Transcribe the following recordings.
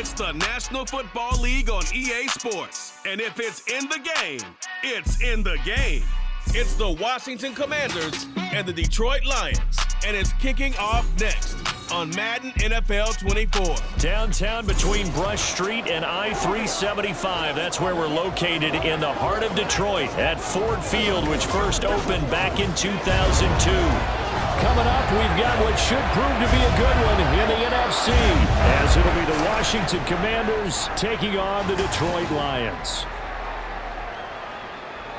It's the National Football League on EA Sports. And if it's in the game, it's in the game. It's the Washington Commanders and the Detroit Lions. And it's kicking off next on Madden NFL 24. Downtown between Brush Street and I-375. That's where we're located in the heart of Detroit at Ford Field, which first opened back in 2002. Coming up, we've got what should prove to be a good one in the NFC, as it'll be the Washington Commanders taking on the Detroit Lions.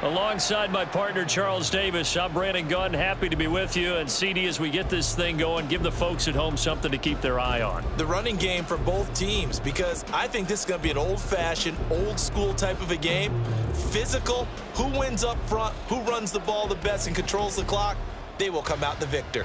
Alongside my partner, Charles Davis, I'm Brandon Gunn. Happy to be with you. And CD, as we get this thing going, give the folks at home something to keep their eye on. The running game for both teams, because I think this is going to be an old-fashioned, old-school type of a game. Physical, who wins up front, who runs the ball the best and controls the clock, they will come out the victor.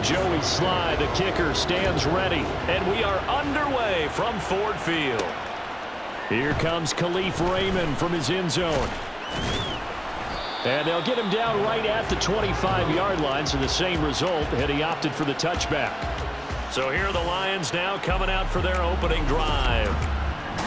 Joey Sly, the kicker, stands ready, and we are underway from Ford Field. Here comes Khalif Raymond from his end zone. And they'll get him down right at the 25-yard line, so the same result had he opted for the touchback. So here are the Lions now coming out for their opening drive.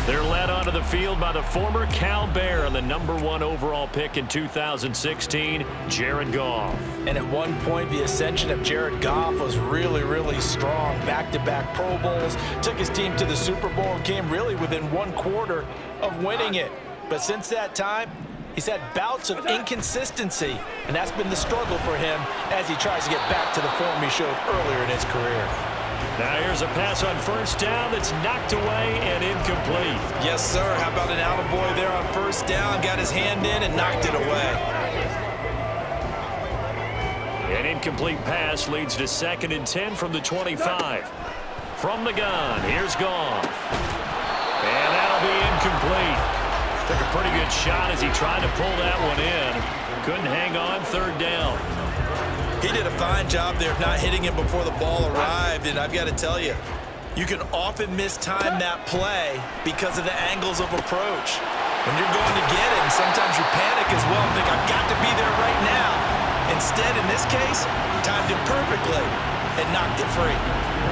They're led onto the field by the former Cal Bear and the #1 overall pick in 2016, Jared Goff. And at one point, the ascension of Jared Goff was really, really strong. Back-to-back Pro Bowls, took his team to the Super Bowl and came really within one quarter of winning it. But since that time, he's had bouts of inconsistency, and that's been the struggle for him as he tries to get back to the form he showed earlier in his career. Now here's a pass on first down that's knocked away and incomplete. Yes, sir. How about an attaboy there on first down? Got his hand in and knocked it away. An incomplete pass leads to 2nd and 10 from the 25. From the gun, here's Goff. And that'll be incomplete. Took a pretty good shot as he tried to pull that one in. Couldn't hang on, 3rd down. He did a fine job there of not hitting him before the ball arrived, and I've got to tell you, you can often mistime that play because of the angles of approach. When you're going to get it, and sometimes you panic as well and think, I've got to be there right now. Instead, in this case, timed it perfectly and knocked it free.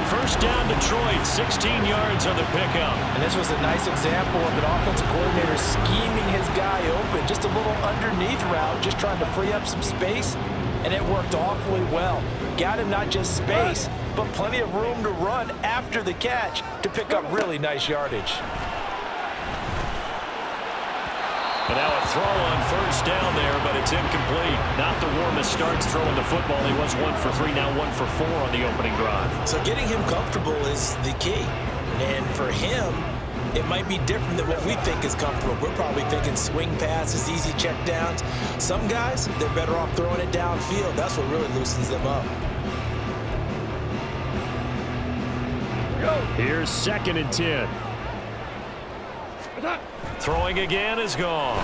First down Detroit, 16 yards on the pickup. And this was a nice example of an offensive coordinator scheming his guy open. Just a little underneath route, just trying to free up some space. And it worked awfully well. Got him not just space, but plenty of room to run after the catch to pick up really nice yardage. And now a throw on first down there, but it's incomplete. Not the warmest starts throwing the football. He was 1 for 3, now 1 for 4 on the opening drive. So getting him comfortable is the key. And for him, it might be different than what we think is comfortable. We're probably thinking swing passes, easy check downs. Some guys, they're better off throwing it downfield. That's what really loosens them up. Here's 2nd and 10. Throwing again is Goff.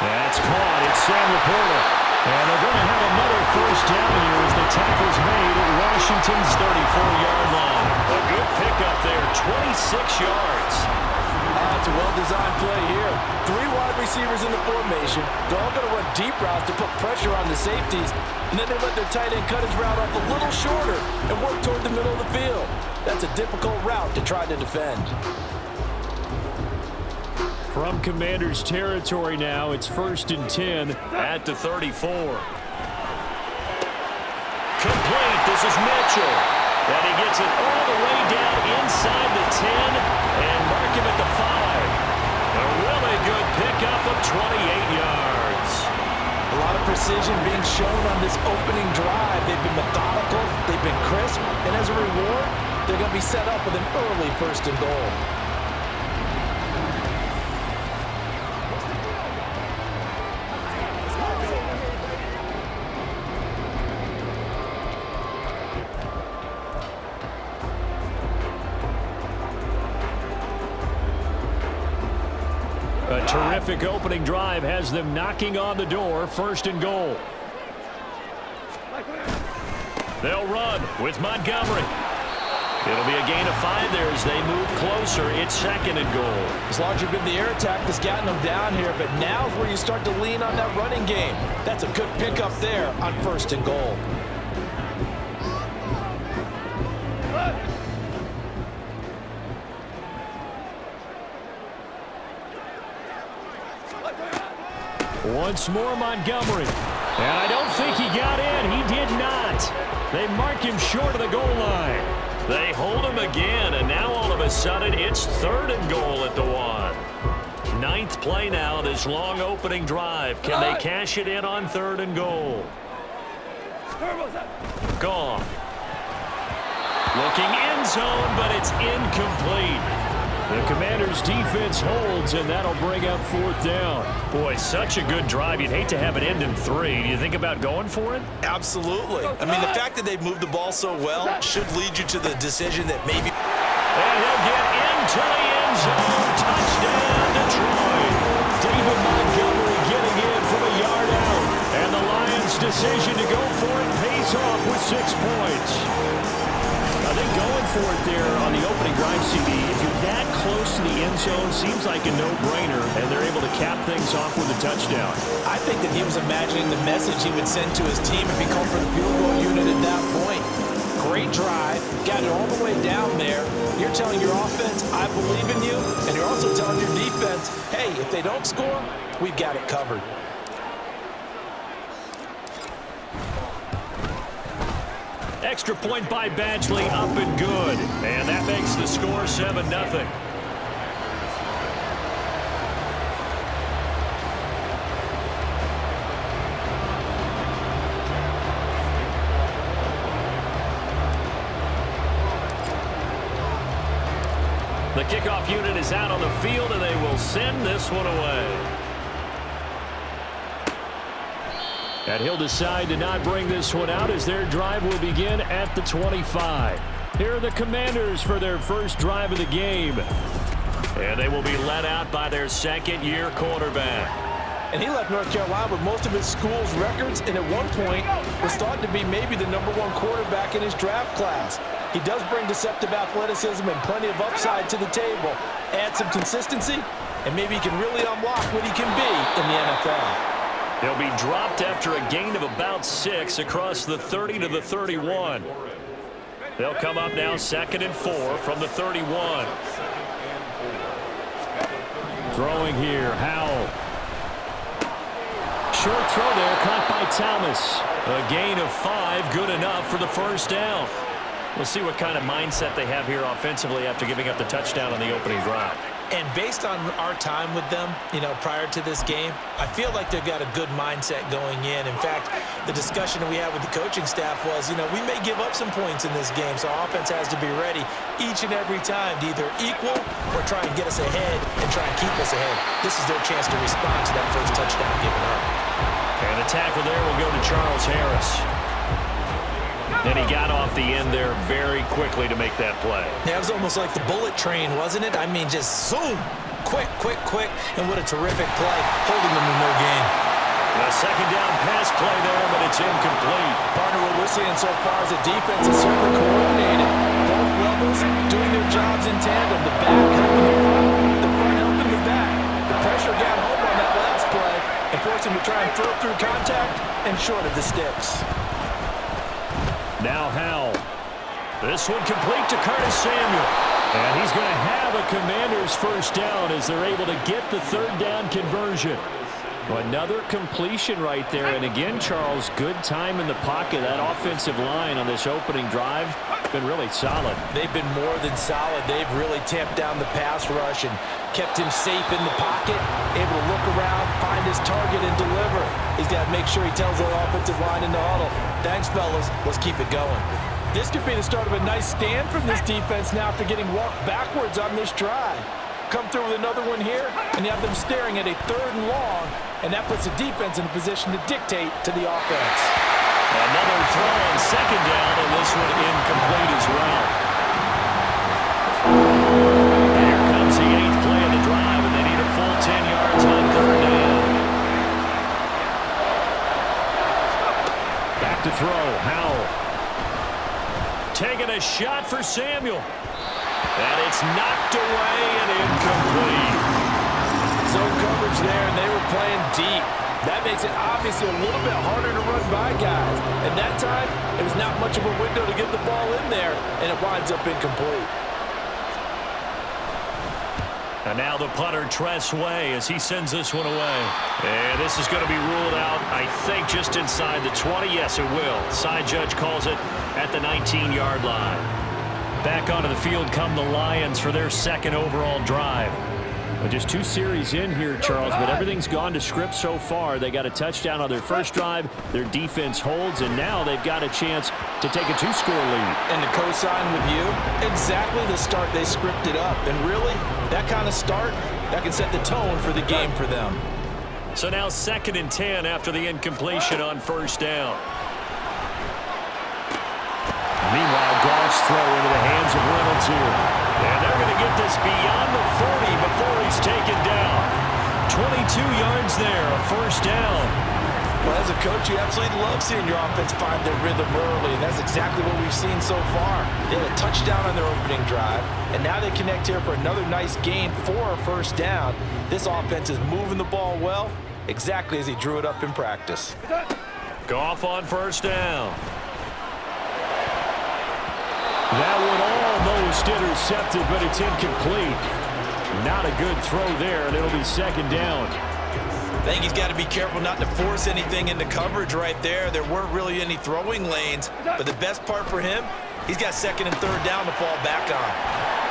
That's caught. It's Sam Laporta. And they're going to have another first down here as the tackle's made at Washington's 34-yard line. A good pickup there, 26 yards. It's a well-designed play here. 3 wide receivers in the formation. They're all going to run deep routes to put pressure on the safeties. And then they let their tight end cut his route off a little shorter and work toward the middle of the field. That's a difficult route to try to defend. From Commanders territory now, it's 1st and 10 at the 34. Complete. This is Mitchell. And he gets it all the way down inside the 10 and mark him at the 5. A really good pickup of 28 yards. A lot of precision being shown on this opening drive. They've been methodical, they've been crisp, and as a reward, they're going to be set up with an early 1st and goal. A terrific opening drive has them knocking on the door, 1st and goal. They'll run with Montgomery. It'll be a gain of 5 there as they move closer. It's 2nd and goal. It's largely been the air attack that's gotten them down here, but now's where you start to lean on that running game. That's a good pickup there on 1st and goal. Once more, Montgomery. And I don't think he got in. He did not. They mark him short of the goal line. They hold him again, and now all of a sudden it's 3rd and goal at the 1. 9th play now, this long opening drive. Can they cash it in on 3rd and goal? Gone. Looking end zone, but it's incomplete. The Commanders' defense holds, and that'll bring up 4th down. Boy, such a good drive. You'd hate to have it end in 3. Do you think about going for it? Absolutely. I mean, the fact that they've moved the ball so well should lead you to the decision that maybe... And he'll get into the end zone. Touchdown, Detroit. David Montgomery getting in from a yard out. And the Lions' decision to go for it pays off with 6 points. I think going for it there on the opening drive, CD, if you're that close to the end zone, seems like a no-brainer, and they're able to cap things off with a touchdown. I think that he was imagining the message he would send to his team if he called for the field goal unit at that point. Great drive, got it all the way down there. You're telling your offense, I believe in you, and you're also telling your defense, hey, if they don't score, we've got it covered. Extra point by Badgley, up and good. And that makes the score 7-0. The kickoff unit is out on the field, and they will send this one away. And he'll decide to not bring this one out as their drive will begin at the 25. Here are the Commanders for their first drive of the game. And they will be led out by their 2nd-year quarterback. And he left North Carolina with most of his school's records, and at one point was thought to be maybe the #1 quarterback in his draft class. He does bring deceptive athleticism and plenty of upside to the table. Add some consistency, and maybe he can really unlock what he can be in the NFL. He'll be dropped after a gain of about 6 across the 30 to the 31. They'll come up now 2nd and 4 from the 31. Throwing here, Howell. Short throw there, caught by Thomas. A gain of 5, good enough for the 1st down. We'll see what kind of mindset they have here offensively after giving up the touchdown on the opening drive. And based on our time with them, prior to this game, I feel like they've got a good mindset going in. In fact, the discussion that we had with the coaching staff was, we may give up some points in this game, so our offense has to be ready each and every time to either equal or try and get us ahead and try and keep us ahead. This is their chance to respond to that first touchdown given up. And the tackle there will go to Charles Harris. And he got off the end there very quickly to make that play. Yeah, it was almost like the bullet train, wasn't it? I mean, just zoom. Quick, quick, quick. And what a terrific play, holding them to no gain. A 2nd down pass play there, but it's incomplete. Partner, what we're seeing so far is the defense is certainly coordinated. Both levels doing their jobs in tandem. The back helping the front, the front helping the back. The pressure got home on that last play and forced him to try and throw through contact and short of the sticks. Now Howell. This one complete to Curtis Samuel. And he's going to have a Commanders 1st down as they're able to get the 3rd down conversion. Another completion right there. And again, Charles, good time in the pocket. That offensive line on this opening drive has been really solid. They've been more than solid. They've really tamped down the pass rush and kept him safe in the pocket, able to look around, find his target, and deliver. He's got to make sure he tells their offensive line in the huddle, thanks, fellas. Let's keep it going. This could be the start of a nice stand from this defense now after getting walked backwards on this drive. Come through with another one here, and you have them staring at a 3rd and long, and that puts the defense in a position to dictate to the offense. Another throw on 2nd down, and this one incomplete as well. Here comes the 8th play of the drive, and they need a full 10 yards on 3rd down. Back to throw, Howell. taking a shot for Samuel. And it's knocked away and incomplete. Zone coverage there, and they were playing deep. That makes it obviously a little bit harder to run by guys. And that time, it was not much of a window to get the ball in there, and it winds up incomplete. And now the punter, Tress Way, as he sends this one away. And this is going to be ruled out, I think, just inside the 20. Yes, it will. Side judge calls it at the 19-yard line. Back onto the field come the Lions for their second overall drive. Well, just 2 series in here, Charles, but everything's gone to script so far. They got a touchdown on their first drive. Their defense holds, and now they've got a chance to take a 2-score lead. And to co-sign with you, exactly the start they scripted up. And really, that kind of start, that can set the tone for the game for them. So now 2nd and 10 after the incompletion on first down. Meanwhile, Goff's throw into the hands of Reynolds here. And they're going to get this beyond the 40 before he's taken down. 22 yards there, a first down. Well, as a coach, you absolutely love seeing your offense find their rhythm early, and that's exactly what we've seen so far. They had a touchdown on their opening drive, and now they connect here for another nice gain for a first down. This offense is moving the ball well, exactly as he drew it up in practice. Goff on first down. That one almost intercepted, but it's incomplete. Not a good throw there, and it'll be 2nd down. I think he's got to be careful not to force anything into coverage right there. There weren't really any throwing lanes, but the best part for him, he's got 2nd and 3rd down to fall back on.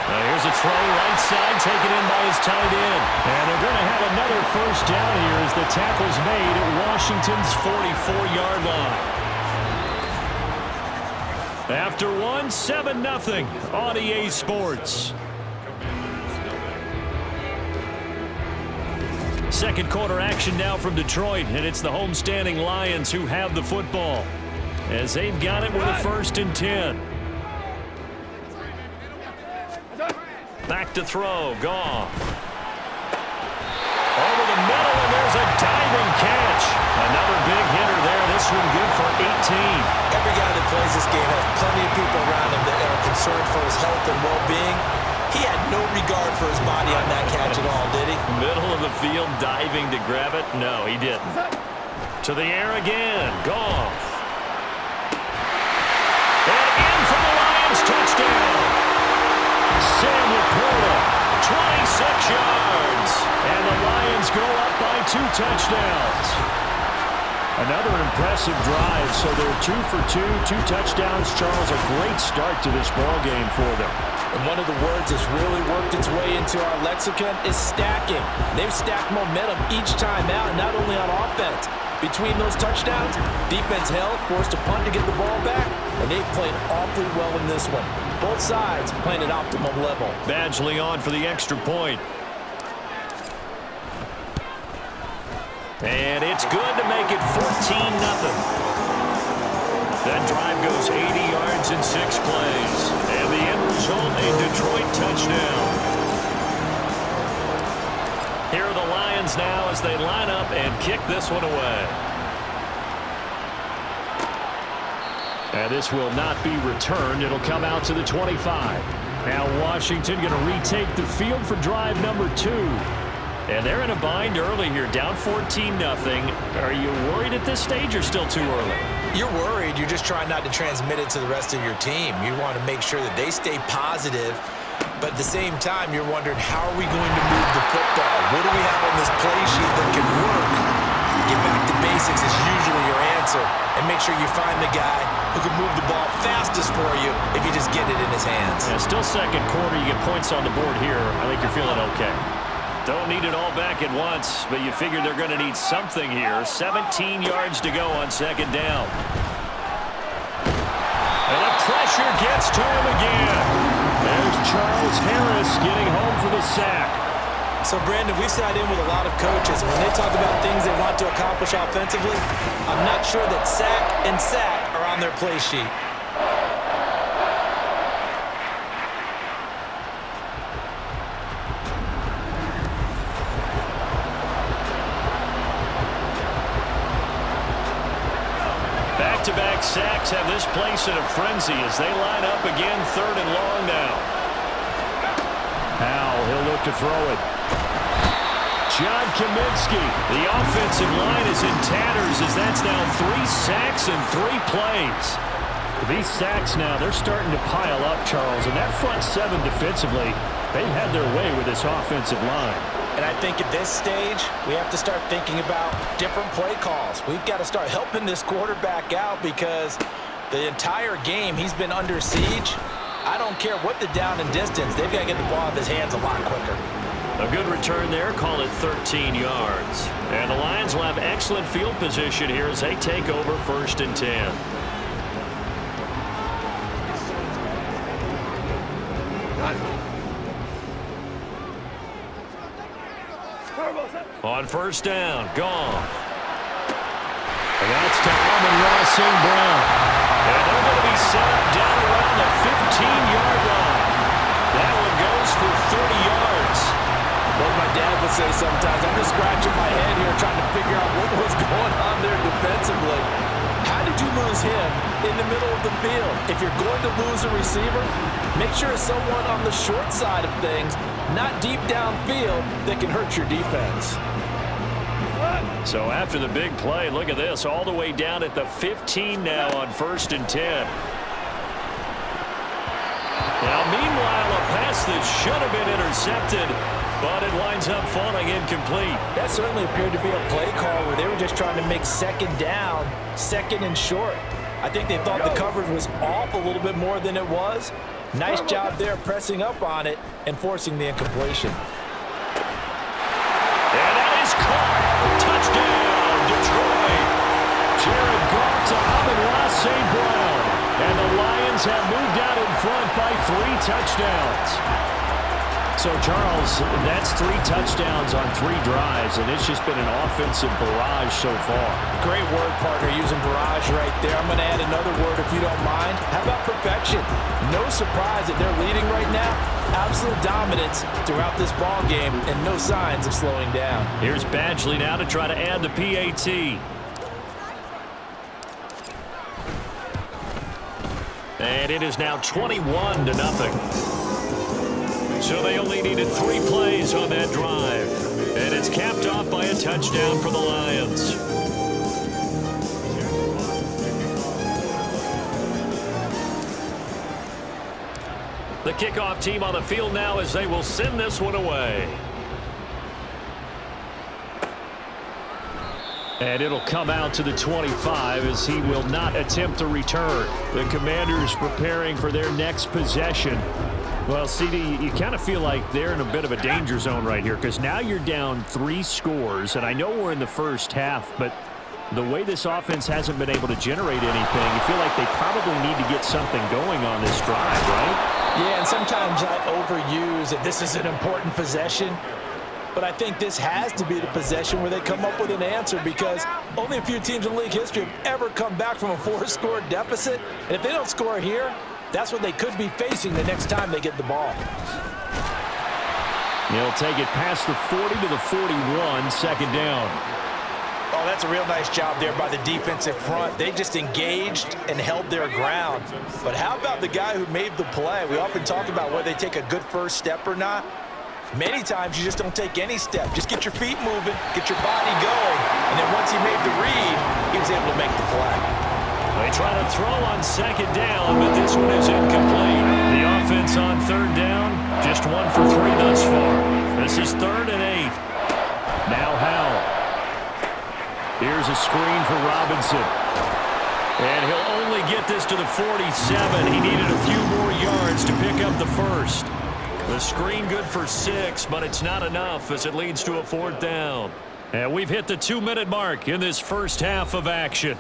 Here's a throw right side, taken in by his tight end. And they're going to have another first down here as the tackle's made at Washington's 44-yard line. After 1, 7-0 on EA Sports. Second quarter action now from Detroit, and it's the homestanding Lions who have the football as they've got it with a 1st and 10. Back to throw, Goff. Over the middle, and there's a diving catch. Another big hitter there. This one good for 18. Every guy that plays this game has plenty of people around him that are concerned for his health and well-being. He had no regard for his body on that catch at all, did he? Middle of the field, diving to grab it. No, he didn't. To the air again. Goff. And in for the Lions touchdown. Sam Laporta, 26 yards. And the Lions go up by 2 touchdowns. Another impressive drive, so they're 2 for 2, 2 touchdowns. Charles, a great start to this ball game for them. And one of the words that's really worked its way into our lexicon is stacking. They've stacked momentum each time out, and not only on offense. Between those touchdowns, defense held, forced a punt to get the ball back, and they played awfully well in this one. Both sides playing at optimum level. Badgley on for the extra point. And it's good to make it 14-0. That drive goes 80 yards in 6 plays. And the end result, a Detroit touchdown. Here are the Lions now as they line up and kick this one away. And this will not be returned. It'll come out to the 25. Now Washington going to retake the field for drive number 2. And they're in a bind early here, down 14-0. Are you worried at this stage or still too early? You're worried. You're just trying not to transmit it to the rest of your team. You want to make sure that they stay positive, but at the same time, you're wondering, how are we going to move the football? What do we have on this play sheet that can work? Get back to basics is usually your answer, and make sure you find the guy who can move the ball fastest for you if you just get it in his hands. Yeah, still second quarter. You get points on the board here. I think you're feeling okay. Don't need it all back at once, but you figure they're going to need something here. 17 yards to go on 2nd down. And the pressure gets to him again. There's Charles Harris getting home for the sack. So, Brandon, we've sat in with a lot of coaches. When they talk about things they want to accomplish offensively, I'm not sure that sack and sack are on their play sheet. back-to-back sacks have this place in a frenzy as they line up again, 3rd and long now. Howell, he'll look to throw it. John Kaminsky, the offensive line is in tatters as that's now 3 sacks in 3 plays. These sacks now, they're starting to pile up, Charles, and that front 7 defensively, they've had their way with this offensive line. And I think at this stage, we have to start thinking about different play calls. We've got to start helping this quarterback out because the entire game he's been under siege. I don't care what the down and distance. They've got to get the ball out of his hands a lot quicker. A good return there, call it 13 yards. And the Lions will have excellent field position here as they take over 1st and 10. On 1st down, Goff. And that's to Amon-Ra St. Brown. And they're going to be set up down around the 15-yard line. That one goes for 30 yards. What my dad would say sometimes, I'm just scratching my head here trying to figure out what was going on there defensively. How did you lose him in the middle of the field? If you're going to lose a receiver, make sure it's someone on the short side of things, not deep downfield, that can hurt your defense. So after the big play, look at this, all the way down at the 15 now on 1st and 10. Now, meanwhile, a pass that should have been intercepted, but it winds up falling incomplete. That certainly appeared to be a play call where they were just trying to make 2nd down, 2nd and short. I think they thought the coverage was off a little bit more than it was. Nice job there pressing up on it and forcing the incompletion. And that is caught. Touchdown, Detroit. Jared Goff to Amon-Ra St. Brown. And the Lions have moved out in front by 3 touchdowns. So, Charles, that's 3 touchdowns on 3 drives, and it's just been an offensive barrage so far. Great word, partner, using barrage right there. I'm going to add another word if you don't mind. How about perfection? No surprise that they're leading right now. Absolute dominance throughout this ball game and no signs of slowing down. Here's Badgley now to try to add the PAT. And it is now 21-0. So they only needed 3 plays on that drive. And it's capped off by a touchdown for the Lions. The kickoff team on the field now as they will send this one away. And it'll come out to the 25 as he will not attempt to return. The Commanders preparing for their next possession. Well, CD, you kind of feel like they're in a bit of a danger zone right here because now you're down 3 scores, and I know we're in the first half, but the way this offense hasn't been able to generate anything, you feel like they probably need to get something going on this drive, right? Yeah, and sometimes I overuse that this is an important possession, but I think this has to be the possession where they come up with an answer because only a few teams in league history have ever come back from a 4-score deficit, and if they don't score here, that's what they could be facing the next time they get the ball. He'll take it past the 40 to the 41, 2nd down. Oh, that's a real nice job there by the defensive front. They just engaged and held their ground. But how about the guy who made the play? We often talk about whether they take a good first step or not. Many times you just don't take any step. Just get your feet moving, get your body going. And then once he made the read, he was able to make the play. They try to throw on 2nd down, but this one is incomplete. The offense on 3rd down, just 1 for 3 thus far. This is 3rd and 8. Now Howell. Here's a screen for Robinson. And he'll only get this to the 47. He needed a few more yards to pick up the first. The screen good for 6, but it's not enough as it leads to a 4th down. And we've hit the 2-minute mark in this first half of action.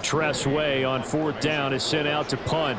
Tress Way on 4th down is sent out to punt.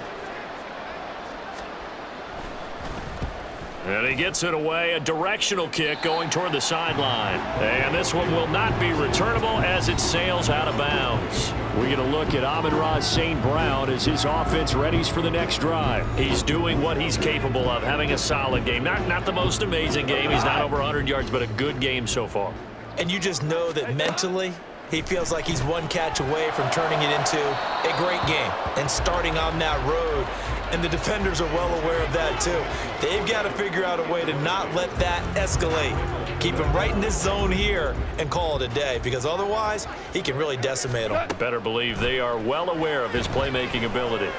And he gets it away, a directional kick going toward the sideline. And this one will not be returnable as it sails out of bounds. We get a look at Amon-Ra St. Brown as his offense readies for the next drive. He's doing what he's capable of, having a solid game. Not the most amazing game. He's not over 100 yards, but a good game so far. And you just know that mentally He feels like he's one catch away from turning it into a great game and starting on that road. And the defenders are well aware of that too. They've got to figure out a way to not let that escalate. Keep him right in this zone here and call it a day, because otherwise he can really decimate them. Better believe they are well aware of his playmaking ability.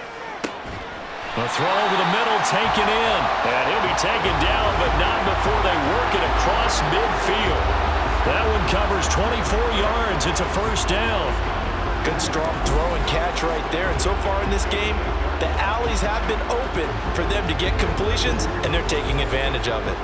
A throw over the middle, taken in. And he'll be taken down, but not before they work it across midfield. That one covers 24 yards. It's a first down. Good strong throw and catch right there. And so far in this game, the alleys have been open for them to get completions, and they're taking advantage of it.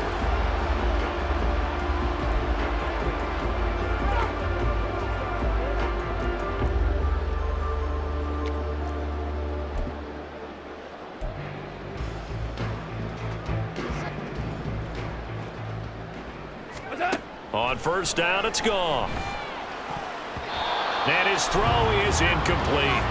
On first down, it's gone. And his throw is incomplete.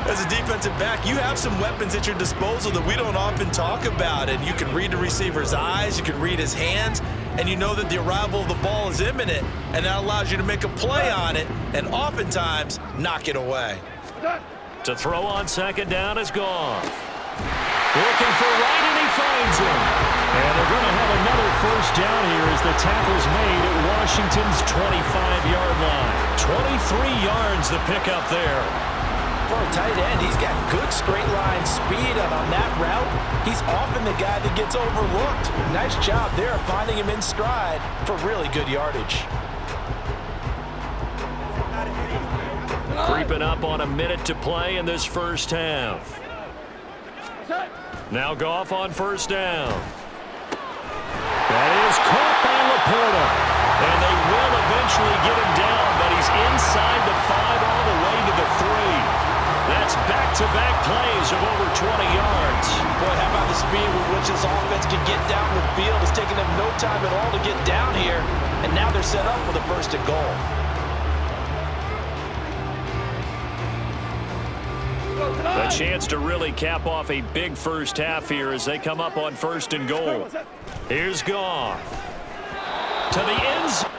As a defensive back, you have some weapons at your disposal that we don't often talk about. And you can read the receiver's eyes, you can read his hands, and you know that the arrival of the ball is imminent, and that allows you to make a play on it and oftentimes knock it away. To throw on second down is gone. Looking for right, and he finds him. And they're going to have another first down here as the tackle's made at Washington's 25-yard line. 23 yards the pickup there. For a tight end, he's got good straight line speed, and on that route, he's often the guy that gets overlooked. Nice job there finding him in stride for really good yardage. Creeping up on a minute to play in this first half. Now Goff on first down. That is caught by Laporta. And they will eventually get him down, but he's inside the 5 all the way to the 3. That's back-to-back plays of over 20 yards. Boy, how about the speed with which this offense can get down the field? It's taken them no time at all to get down here, and now they're set up for the first and goal. A chance to really cap off a big first half here as they come up on first and goal. Here's Goff. To the end zone.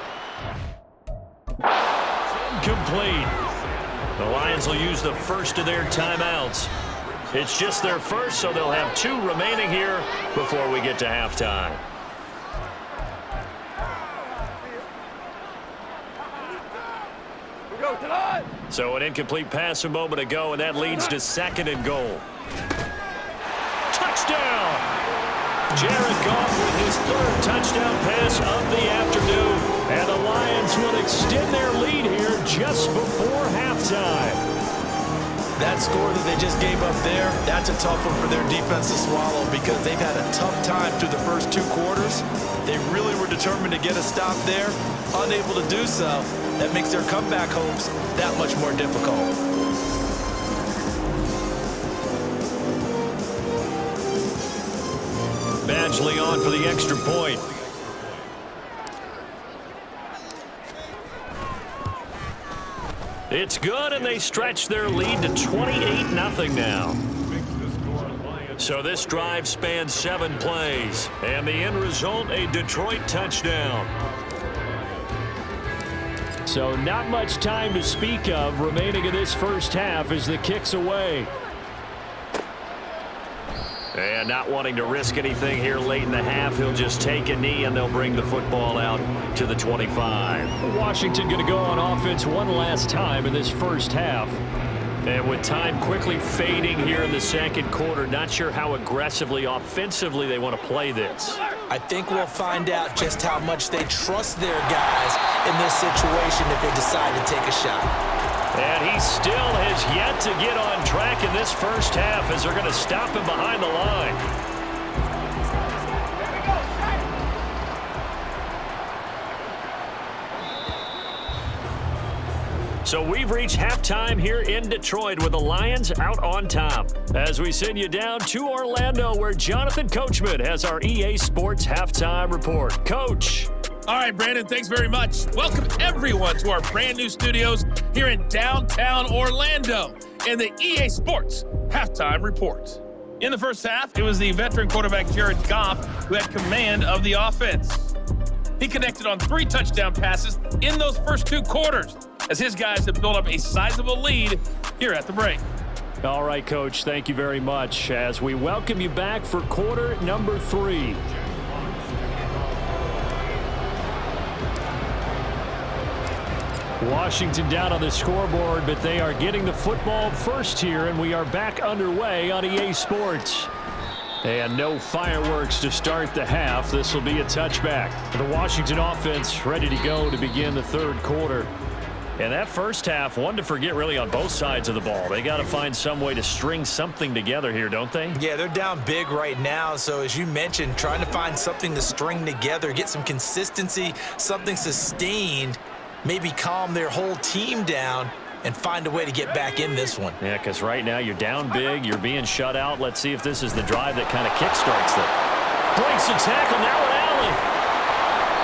Incomplete. The Lions will use the first of their timeouts. It's just their first, so they'll have 2 remaining here before we get to halftime. So an incomplete pass a moment ago, and that leads to second and goal. Touchdown! Jared Goff with his 3rd touchdown pass of the afternoon. And the Lions will extend their lead here just before halftime. That score that they just gave up there, that's a tough one for their defense to swallow, because they've had a tough time through the first 2 quarters. They really were determined to get a stop there, unable to do so. That makes their comeback hopes that much more difficult. Badgley on for the extra point. It's good, and they stretch their lead to 28-0 now. So this drive spans 7 plays, and the end result, a Detroit touchdown. So not much time to speak of remaining in this first half as the kick's away. And not wanting to risk anything here late in the half, he'll just take a knee and they'll bring the football out to the 25. Washington going to go on offense one last time in this first half. And with time quickly fading here in the second quarter, not sure how aggressively, offensively they want to play this. I think we'll find out just how much they trust their guys in this situation if they decide to take a shot. And he still has yet to get on track in this first half as they're going to stop him behind the line. So we've reached halftime here in Detroit with the Lions out on top. As we send you down to Orlando, where Jonathan Coachman has our EA Sports Halftime Report. Coach. All right, Brandon, thanks very much. Welcome, everyone, to our brand new studios here in downtown Orlando in the EA Sports Halftime Report. In the first half, it was the veteran quarterback Jared Goff who had command of the offense. He connected on 3 touchdown passes in those first 2 quarters. as his guys have built up a sizable lead here at the break. All right, Coach, thank you very much as we welcome you back for quarter number 3. Washington down on the scoreboard, but they are getting the football first here, and we are back underway on EA Sports. And no fireworks to start the half. This will be a touchback. The Washington offense ready to go to begin the third quarter. And that first half, one to forget really on both sides of the ball. They got to find some way to string something together here, don't they? Yeah, they're down big right now. So as you mentioned, trying to find something to string together, get some consistency, something sustained, maybe calm their whole team down and find a way to get back in this one. Yeah, because right now you're down big, you're being shut out. Let's see if this is the drive that kind of kickstarts them. Breaks the tackle, now an alley.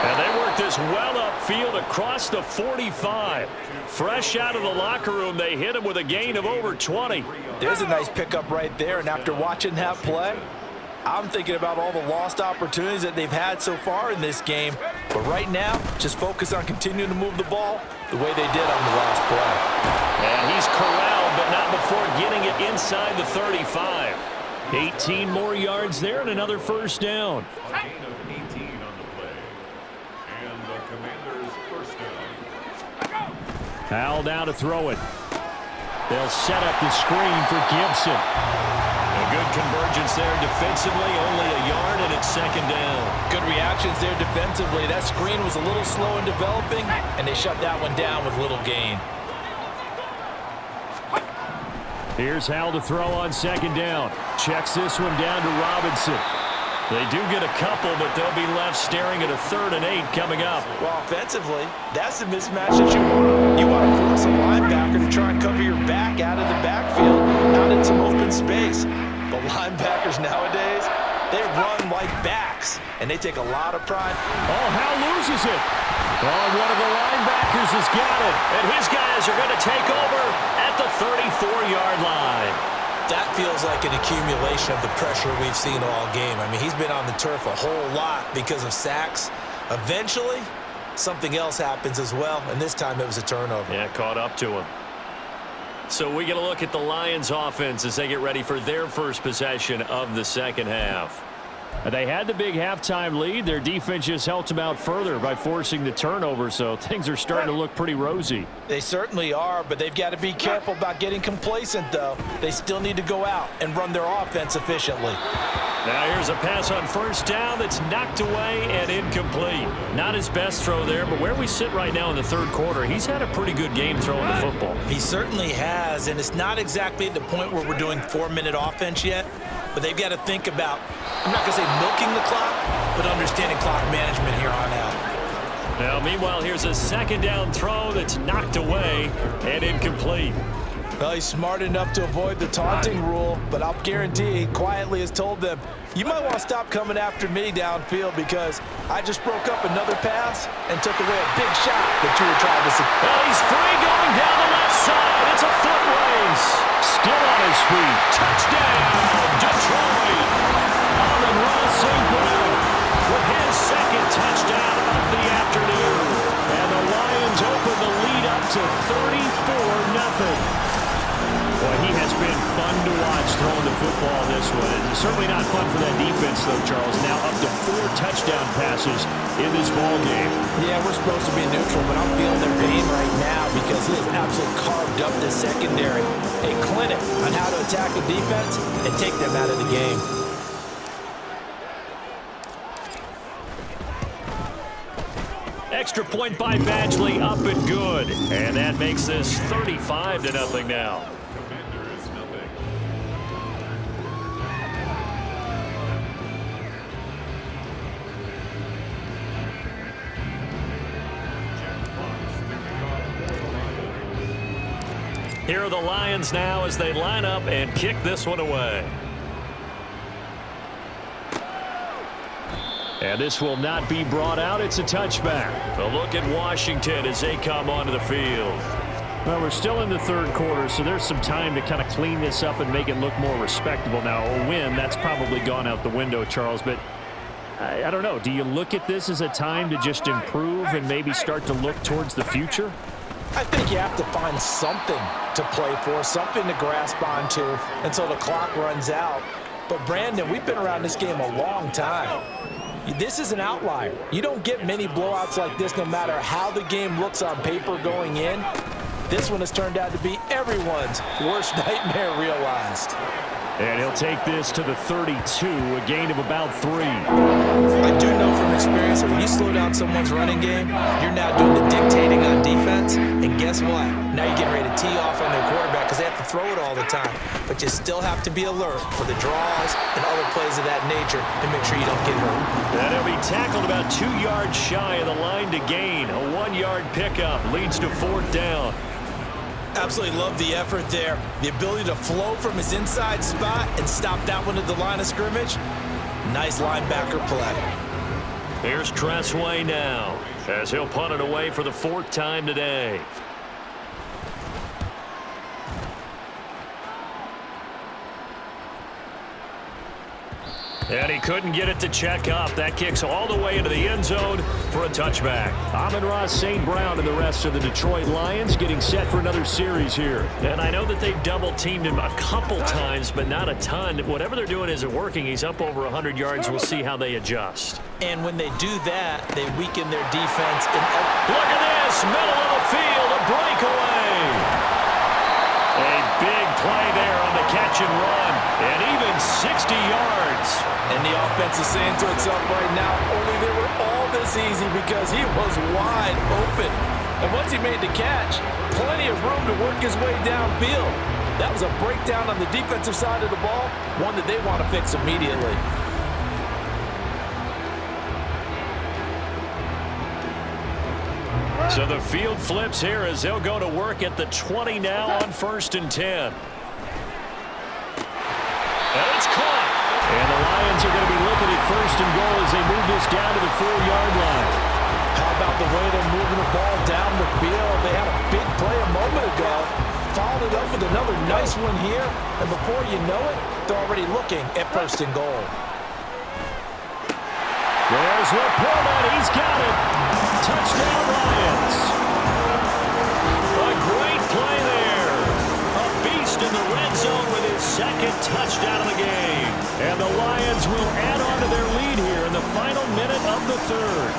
And they work this well upfield across the 45. Fresh out of the locker room, they hit him with a gain of over 20. There's a nice pickup right there, and after watching that play, I'm thinking about all the lost opportunities that they've had so far in this game. But right now, just focus on continuing to move the ball the way they did on the last play. And he's corralled, but not before getting it inside the 35. 18 more yards there and another first down. Gain of 18 on the play. And the Commanders' first down. Howell now to throw it. They'll set up the screen for Gibson. A good convergence there defensively, only a yard, and it's second down. Good reactions there defensively. That screen was a little slow in developing, and they shut that one down with little gain. Here's Howell to throw on second down. Checks this one down to Robinson. They do get a couple, but they'll be left staring at a 3rd and 8 coming up. Well, offensively, that's the mismatch that you want. You want to force a linebacker to try and cover your back out of the backfield, out in some open space. The linebackers nowadays, they run like backs, and they take a lot of pride. Oh, Howell loses it. Oh, one of the linebackers has got it, and his guys are going to take over at the 34-yard line. That feels like an accumulation of the pressure we've seen all game. I mean, he's been on the turf a whole lot because of sacks. Eventually, something else happens as well, and this time it was a turnover. Yeah, caught up to him. So we get a look at the Lions offense as they get ready for their first possession of the second half. They had the big halftime lead. Their defense just helped them out further by forcing the turnover, so things are starting to look pretty rosy. They certainly are, but they've got to be careful about getting complacent, though. They still need to go out and run their offense efficiently. Now here's a pass on first down that's knocked away and incomplete. Not his best throw there, but where we sit right now in the third quarter, he's had a pretty good game throwing the football. He certainly has, and it's not exactly at the point where we're doing 4-minute offense yet, but they've got to think about, I'm not going to say milking the clock, but understanding clock management here on out. Now, meanwhile, here's a second down throw that's knocked away and incomplete. Well, he's smart enough to avoid the taunting rule, but I'll guarantee he quietly has told them, you might want to stop coming after me downfield because I just broke up another pass and took away a big shot that you were trying to see. Well, he's free going down the left side. It's a foot race. Still on his feet. Touchdown, Detroit. Amon-Ra St. Brown with his second touchdown of the afternoon. And the Lions open the lead up to 34-0. Boy, he has been fun to watch throwing the football this one. It's certainly not fun for that defense, though, Charles. Now up to 4 touchdown passes in this ball game. Yeah, we're supposed to be neutral, but I'm feeling their pain right now because he has absolutely carved up the secondary. A clinic on how to attack the defense and take them out of the game. Extra point by Badgley, up and good. And that makes this 35-0 now. Commanders nothing. Here are the Lions now as they line up and kick this one away. And this will not be brought out. It's a touchback. A look at Washington as they come onto the field. Well, we're still in the third quarter, so there's some time to kind of clean this up and make it look more respectable. Now, a win, that's probably gone out the window, Charles, but I don't know. Do you look at this as a time to just improve and maybe start to look towards the future? I think you have to find something to play for, something to grasp onto until the clock runs out. But, Brandon, we've been around this game a long time. This is an outlier. You don't get many blowouts like this no matter how the game looks on paper going in. This one has turned out to be everyone's worst nightmare realized. And he'll take this to the 32, a gain of about 3. I do know from experience that when you slow down someone's running game, you're now doing the dictating on defense. And guess what? Now you're getting ready to tee off on their quarterback because they have to throw it all the time. But you still have to be alert for the draws and other plays of that nature to make sure you don't get hurt. And he'll be tackled about 2 yards shy of the line to gain. A 1-yard pickup leads to 4th down. Absolutely love the effort there. The ability to flow from his inside spot and stop that one at the line of scrimmage. Nice linebacker play. Here's Tressway now as he'll punt it away for the 4th time today. And he couldn't get it to check up. That kicks all the way into the end zone for a touchback. Amon-Ra St. Brown and the rest of the Detroit Lions getting set for another series here. And I know that they've double-teamed him a couple times, but not a ton. Whatever they're doing isn't working. He's up over 100 yards. We'll see how they adjust. And when they do that, they weaken their defense. Look at this. Middle of the field, a breakaway. A big play there on the catch and run. And even 60 yards. And the offense is saying to itself right now, only they were all this easy because he was wide open. And once he made the catch, plenty of room to work his way downfield. That was a breakdown on the defensive side of the ball, one that they want to fix immediately. So the field flips here as they'll go to work at the 20 now on 1st and 10. And it's caught. And the Lions are going to be looking at 1st and goal as they move this down to the 4-yard line. How about the way they're moving the ball down the field? They had a big play a moment ago. Followed it up with another nice one here. And before you know it, they're already looking at 1st and goal. There's Laporta. He's got it. Touchdown, Lions. A great play there. A beast in the red zone with his 2nd touchdown of the game. And the Lions will add on to their lead here in the final minute of the 3rd.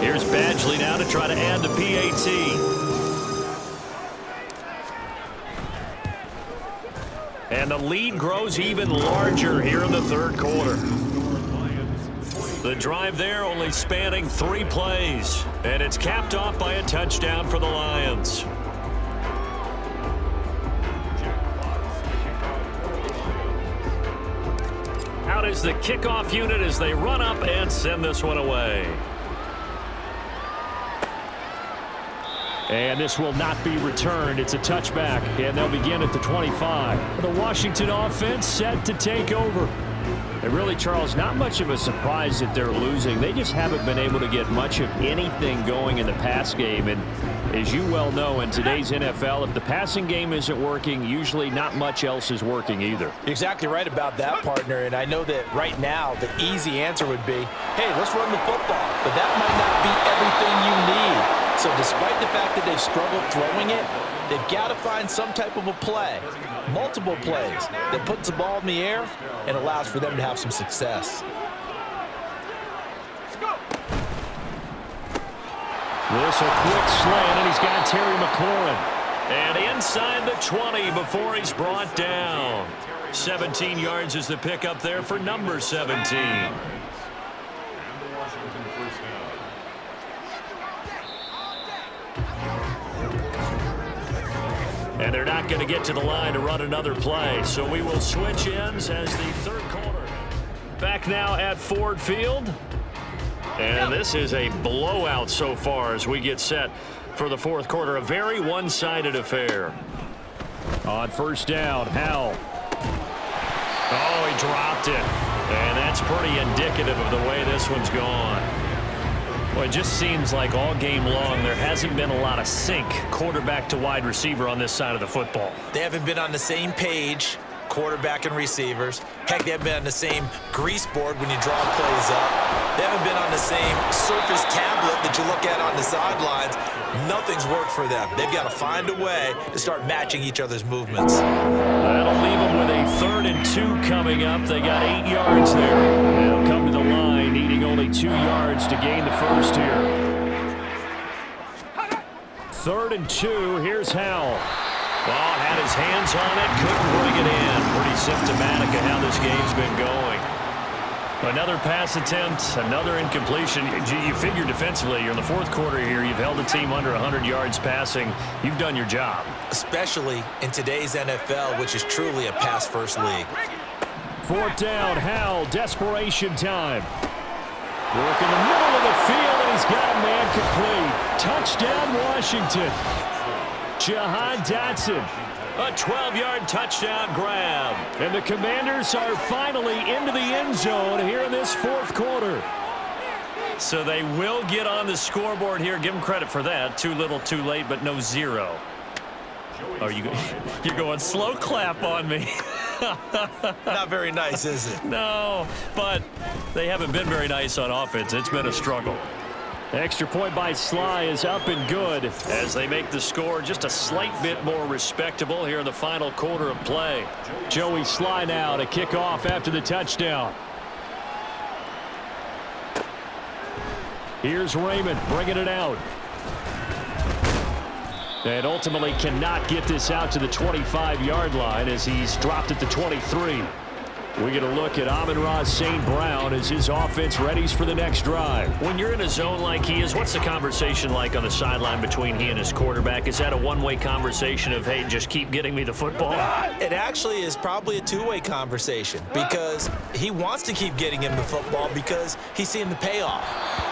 Here's Badgley now to try to add the PAT. And the lead grows even larger here in the 3rd quarter. The drive there only spanning 3 plays. And it's capped off by a touchdown for the Lions. Out is the kickoff unit as they run up and send this one away. And this will not be returned. It's a touchback, and they'll begin at the 25. The Washington offense set to take over. And really, Charles, not much of a surprise that they're losing. They just haven't been able to get much of anything going in the pass game. And as you well know, in today's NFL, if the passing game isn't working, usually not much else is working either. You're exactly right about that, partner. And I know that right now the easy answer would be, hey, let's run the football. But that might not be everything you need. So despite the fact that they've struggled throwing it, they've got to find some type of a play, multiple plays, that puts the ball in the air and allows for them to have some success. This a quick slant, and he's got Terry McLaurin. And inside the 20 before he's brought down. 17 yards is the pickup there for number 17. And they're not going to get to the line to run another play. So we will switch ends as the 3rd quarter. Back now at Ford Field. And this is a blowout so far as we get set for the 4th quarter. A very one-sided affair. On 1st down, Howell. Oh, he dropped it. And that's pretty indicative of the way this one's gone. Well, it just seems like all game long there hasn't been a lot of sync quarterback to wide receiver on this side of the football. They haven't been on the same page, quarterback and receivers. Heck, they haven't been on the same grease board when you draw plays up. They haven't been on the same Surface tablet that you look at on the sidelines. Nothing's worked for them. They've got to find a way to start matching each other's movements. That'll leave them with a 3rd and 2 coming up. They got 8 yards there. They'll come to the line, needing only 2 yards to gain the first here. 3rd and 2, here's Howell. Well, had his hands on it, couldn't bring it in. Pretty symptomatic of how this game's been going. Another pass attempt, another incompletion. You figure defensively, you're in the 4th quarter here. You've held the team under 100 yards passing. You've done your job. Especially in today's NFL, which is truly a pass-first league. 4th down, Howell, desperation time. Work in the middle of the field, and he's got a man complete. Touchdown, Washington. Jahan Dotson. A 12-yard touchdown grab. And the Commanders are finally into the end zone here in this 4th quarter. So they will get on the scoreboard here. Give them credit for that. Too little, too late, but no 0. Oh, you're going slow clap on me. Not very nice, is it? No, but they haven't been very nice on offense. It's been a struggle. Extra point by Sly is up and good as they make the score just a slight bit more respectable here in the final quarter of play. Joey Sly now to kick off after the touchdown. Here's Raymond bringing it out. And ultimately cannot get this out to the 25-yard line as he's dropped at the 23. We get a look at Amon-Ra St. Brown as his offense readies for the next drive. When you're in a zone like he is, what's the conversation like on the sideline between he and his quarterback? Is that a one-way conversation of, hey, just keep getting me the football? It actually is probably a two-way conversation because he wants to keep getting him the football because he's seeing the payoff.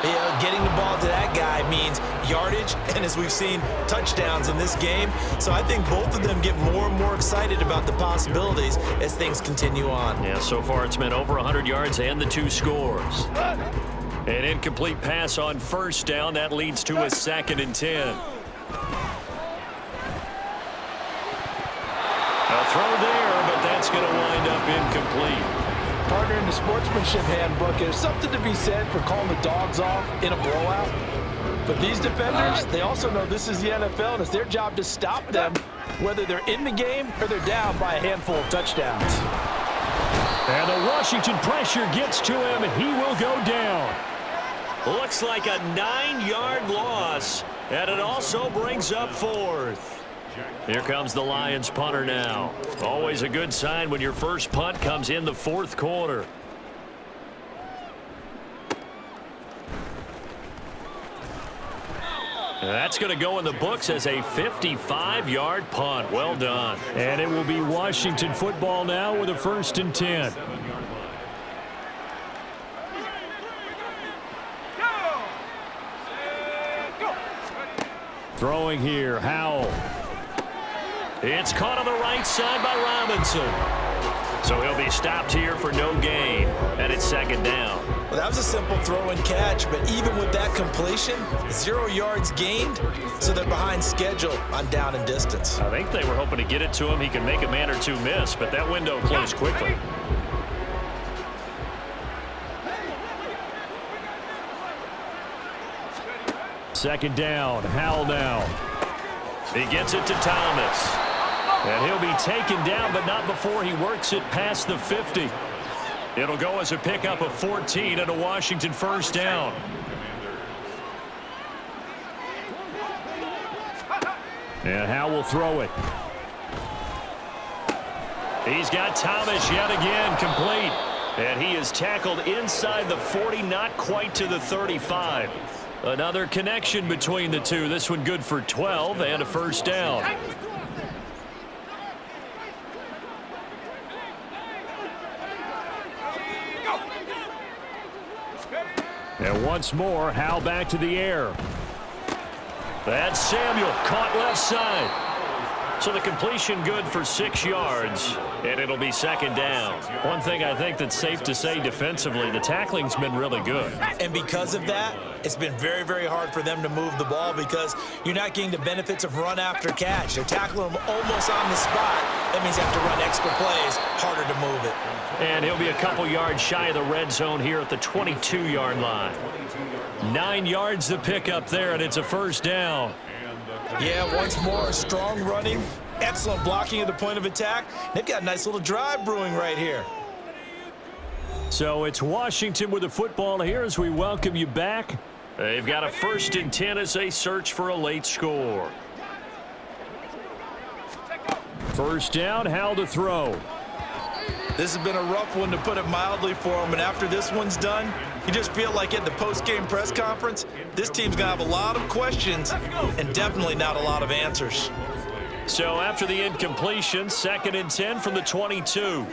You know, getting the ball to that guy means yardage, and as we've seen, touchdowns in this game. So I think both of them get more and more excited about the possibilities as things continue on. Yeah, so far it's been over 100 yards and the 2 scores. An incomplete pass on 1st down. That leads to a 2nd and 10. A throw there, but that's going to wind up incomplete. Partner, in the sportsmanship handbook, there's something to be said for calling the dogs off in a blowout. But these defenders, they also know this is the NFL, and it's their job to stop them, whether they're in the game or they're down by a handful of touchdowns. And the Washington pressure gets to him, and he will go down. Looks like a 9-yard loss, and it also brings up 4th. Here comes the Lions punter now. Always a good sign when your first punt comes in the 4th quarter. That's going to go in the books as a 55-yard punt. Well done. And it will be Washington football now with a 1st and 10. Throwing here, Howell. It's caught on the right side by Robinson. So he'll be stopped here for no gain, and it's 2nd down. Well, that was a simple throw and catch, but even with that completion, 0 yards gained, so they're behind schedule on down and distance. I think they were hoping to get it to him. He can make a man or two miss, but that window closed quickly. Second down, Howell now. He gets it to Thomas. And he'll be taken down, but not before he works it past the 50. It'll go as a pickup of 14 and a Washington 1st down. And Howell will throw it. He's got Thomas yet again, complete. And he is tackled inside the 40, not quite to the 35. Another connection between the two. This one good for 12 and a 1st down. And once more, Howell back to the air. That's Samuel, caught left side. So the completion good for 6 yards, and it'll be second down. One thing I think that's safe to say defensively, the tackling's been really good. And because of that, it's been very, very hard for them to move the ball because you're not getting the benefits of run after catch. They're tackling them almost on the spot. That means they have to run extra plays, harder to move it. And he'll be a couple yards shy of the red zone here at the 22-yard line. 9 yards to pick up there, and it's a first down. Yeah, once more, strong running, excellent blocking at the point of attack. They've got a nice little drive brewing right here. So it's Washington with the football here as we welcome you back. They've got a 1st and 10 as they search for a late score. First down, Howell to throw. This has been a rough one, to put it mildly, for them. And after this one's done, you just feel like at the post-game press conference, this team's going to have a lot of questions and definitely not a lot of answers. So after the incompletion, 2nd and 10 from the 22.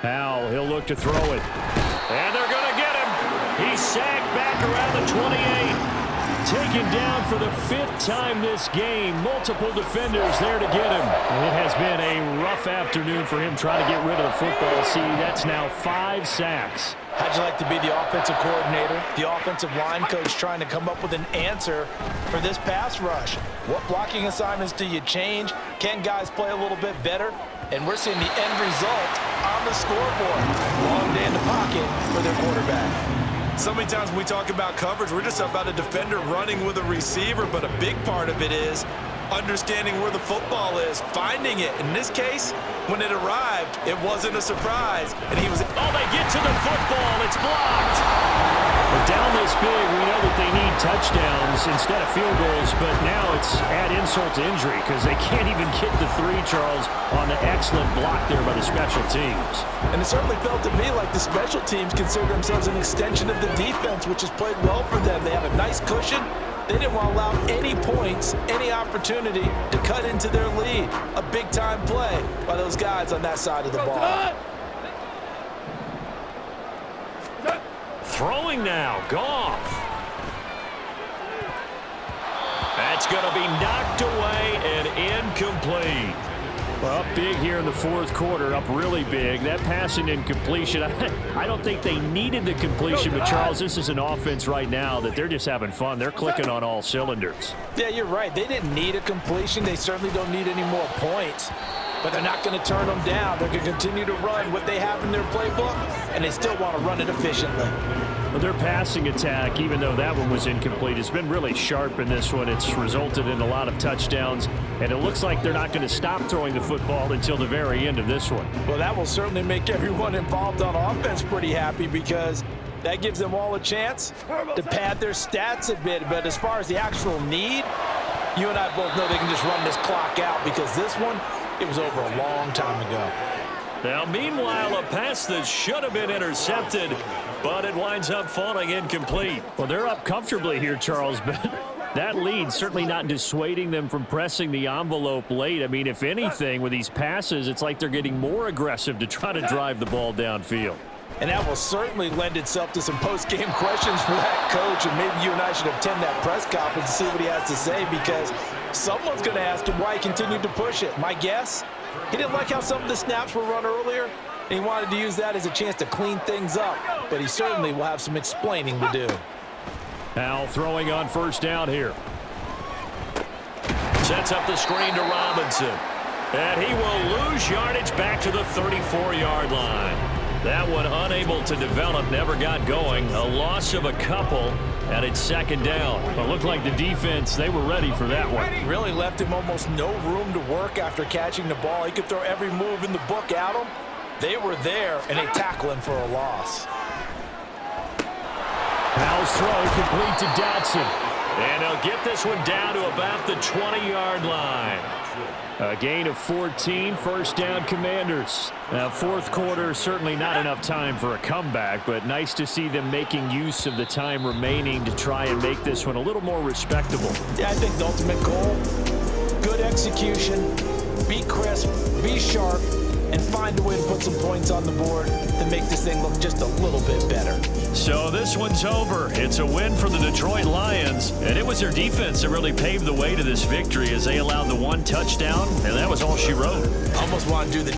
Howell, he'll look to throw it. And they're going to get him. He's sacked back around the 28. Taken down for the 5th time this game. Multiple defenders there to get him. It has been a rough afternoon for him trying to get rid of the football. See, that's now 5 sacks. How'd you like to be the offensive coordinator, the offensive line coach, trying to come up with an answer for this pass rush? What blocking assignments do you change? Can guys play a little bit better? And we're seeing the end result on the scoreboard. Long day in the pocket for their quarterback. So many times when we talk about coverage, we're just about a defender running with a receiver, but a big part of it is understanding where the football is, finding it. In this case, when it arrived, it wasn't a surprise, and he was... Oh, they get to the football. It's blocked. But down this big, we know that they need touchdowns instead of field goals, but now it's add insult to injury because they can't even get the 3, Charles, on the excellent block there by the special teams. And it certainly felt to me like the special teams consider themselves an extension of the defense, which has played well for them. They have a nice cushion. They didn't want to allow any points, any opportunity to cut into their lead. A big-time play by those guys on that side of the ball. Throwing now, Goff. That's going to be knocked away and incomplete. Well, up big here in the 4th quarter, up really big. That passing incompletion, I don't think they needed the completion, but Charles, this is an offense right now that they're just having fun. They're clicking on all cylinders. Yeah, you're right. They didn't need a completion. They certainly don't need any more points, but they're not going to turn them down. They're going to continue to run what they have in their playbook, and they still want to run it efficiently. But their passing attack, even though that one was incomplete, has been really sharp in this one. It's resulted in a lot of touchdowns, and it looks like they're not going to stop throwing the football until the very end of this one. Well, that will certainly make everyone involved on offense pretty happy because that gives them all a chance to pad their stats a bit. But as far as the actual need, you and I both know they can just run this clock out because this one, it was over a long time ago. Now, meanwhile, a pass that should have been intercepted, but it winds up falling incomplete. Well, they're up comfortably here, Charles, but that lead certainly not dissuading them from pressing the envelope late. I mean, if anything, with these passes, it's like they're getting more aggressive to try to drive the ball downfield. And that will certainly lend itself to some post-game questions for that coach, and maybe you and I should attend that press conference to see what he has to say because someone's going to ask him why he continued to push it. My guess? He didn't like how some of the snaps were run earlier, and he wanted to use that as a chance to clean things up. But he certainly will have some explaining to do. Now throwing on 1st down here. Sets up the screen to Robinson. And he will lose yardage back to the 34-yard line. That one unable to develop, never got going. A loss of a couple, and it's 2nd down. It looked like the defense, they were ready for that one. Really left him almost no room to work after catching the ball. He could throw every move in the book at him. They were there, and they tackle him for a loss. Howell's throw complete to Dotson. And they'll get this one down to about the 20-yard line. A gain of 14, 1st down Commanders. Now, 4th quarter, certainly not enough time for a comeback, but nice to see them making use of the time remaining to try and make this one a little more respectable. Yeah, I think the ultimate goal, good execution, be crisp, be sharp, and find a way to put some points on the board to make this thing look just a little bit better. So this one's over. It's a win for the Detroit Lions, and it was their defense that really paved the way to this victory as they allowed the one touchdown, and that was all she wrote. Almost want to do the